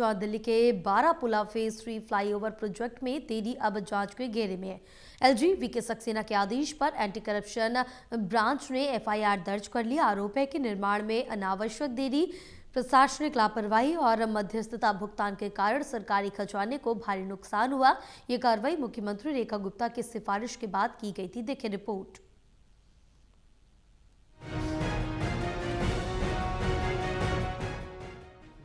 दिल्ली के Barapullah phase 3 flyover project में देरी अब जांच के घेरे में है। एलजी वीके सक्सेना के आदेश पर एंटी करप्शन ब्रांच ने एफआईआर दर्ज कर लिया। आरोप है कि निर्माण में अनावश्यक देरी, प्रशासनिक लापरवाही और मध्यस्थता भुगतान के कारण सरकारी खजाने को भारी नुकसान हुआ। ये कार्रवाई मुख्यमंत्री रेखा गुप्ता की सिफारिश के बाद की गई थी। देखें रिपोर्ट।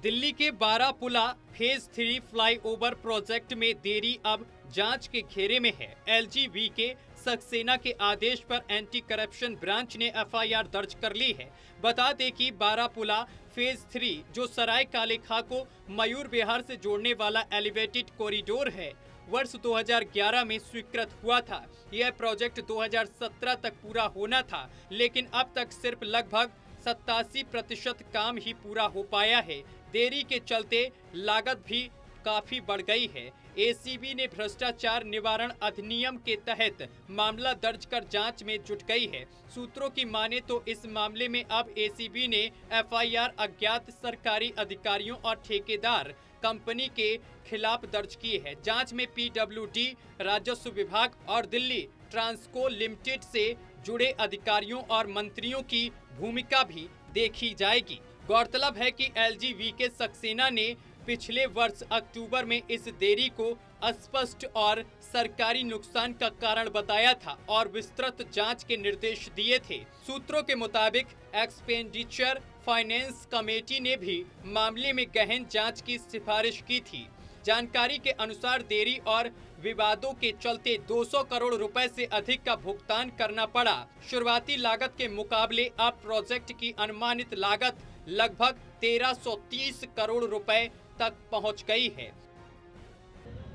दिल्ली के बारापुला फेज 3 फ्लाईओवर प्रोजेक्ट में देरी अब जांच के घेरे में है। एलजी के सक्सेना के आदेश पर एंटी करप्शन ब्रांच ने एफआईआर दर्ज कर ली है। बता दें कि बारापुला फेज 3 जो सराय काले खां को मयूर विहार से जोड़ने वाला एलिवेटेड कॉरिडोर है, वर्ष 2011 में स्वीकृत हुआ था। यह प्रोजेक्ट 2017 तक पूरा होना था, लेकिन अब तक सिर्फ लगभग 87% काम ही पूरा हो पाया है। देरी के चलते लागत भी काफी बढ़ गई है। एसीबी ने भ्रष्टाचार निवारण अधिनियम के तहत मामला दर्ज कर जांच में जुट गई है। सूत्रों की माने तो इस मामले में अब एसीबी ने एफआईआर अज्ञात सरकारी अधिकारियों और ठेकेदार कंपनी के खिलाफ दर्ज की है। जांच में पीडब्ल्यूडी, राजस्व विभाग और दिल्ली ट्रांसको लिमिटेड से जुड़े अधिकारियों और मंत्रियों की भूमिका भी देखी जाएगी। गौरतलब है कि एलजी वीके सक्सेना ने पिछले वर्ष अक्टूबर में इस देरी को अस्पष्ट और सरकारी नुकसान का कारण बताया था और विस्तृत जांच के निर्देश दिए थे। सूत्रों के मुताबिक एक्सपेंडिचर फाइनेंस कमेटी ने भी मामले में गहन जांच की सिफारिश की थी। जानकारी के अनुसार देरी और विवादों के चलते 200 करोड़ रुपए से अधिक का भुगतान करना पड़ा। शुरुआती लागत के मुकाबले अब प्रोजेक्ट की अनुमानित लागत लगभग 1330 करोड़ रुपए तक पहुंच गई है।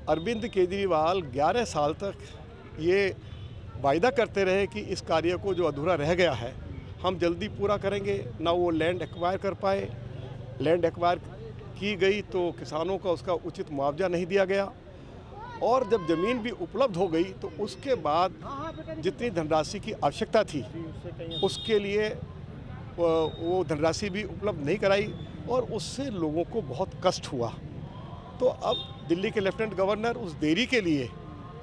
अरविंद केजरीवाल 11 साल तक ये वायदा करते रहे कि इस कार्य को जो अधूरा रह गया है हम जल्दी पूरा करेंगे। ना वो लैंड एक्वायर कर पाए, लैंड एक्वायर की गई तो किसानों का उसका उचित मुआवजा नहीं दिया गया, और जब ज़मीन भी उपलब्ध हो गई तो उसके बाद जितनी धनराशि की आवश्यकता थी उसके लिए वो धनराशि भी उपलब्ध नहीं कराई और उससे लोगों को बहुत कष्ट हुआ। तो अब दिल्ली के लेफ्टिनेंट गवर्नर उस देरी के लिए,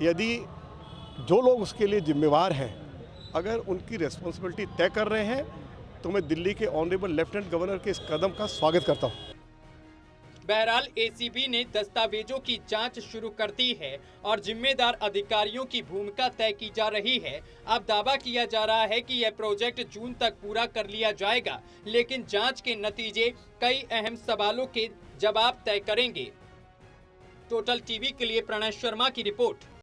यदि जो लोग उसके लिए जिम्मेवार हैं, अगर उनकी रिस्पॉन्सिबिलिटी तय कर रहे हैं तो मैं दिल्ली के ऑनरेबल लेफ्टिनेंट गवर्नर के इस कदम का स्वागत करता हूँ। बहरहाल एसीबी ने दस्तावेजों की जांच शुरू कर दी है और जिम्मेदार अधिकारियों की भूमिका तय की जा रही है। अब दावा किया जा रहा है कि यह प्रोजेक्ट जून तक पूरा कर लिया जाएगा, लेकिन जांच के नतीजे कई अहम सवालों के जवाब तय करेंगे। टोटल टीवी के लिए प्रणय शर्मा की रिपोर्ट।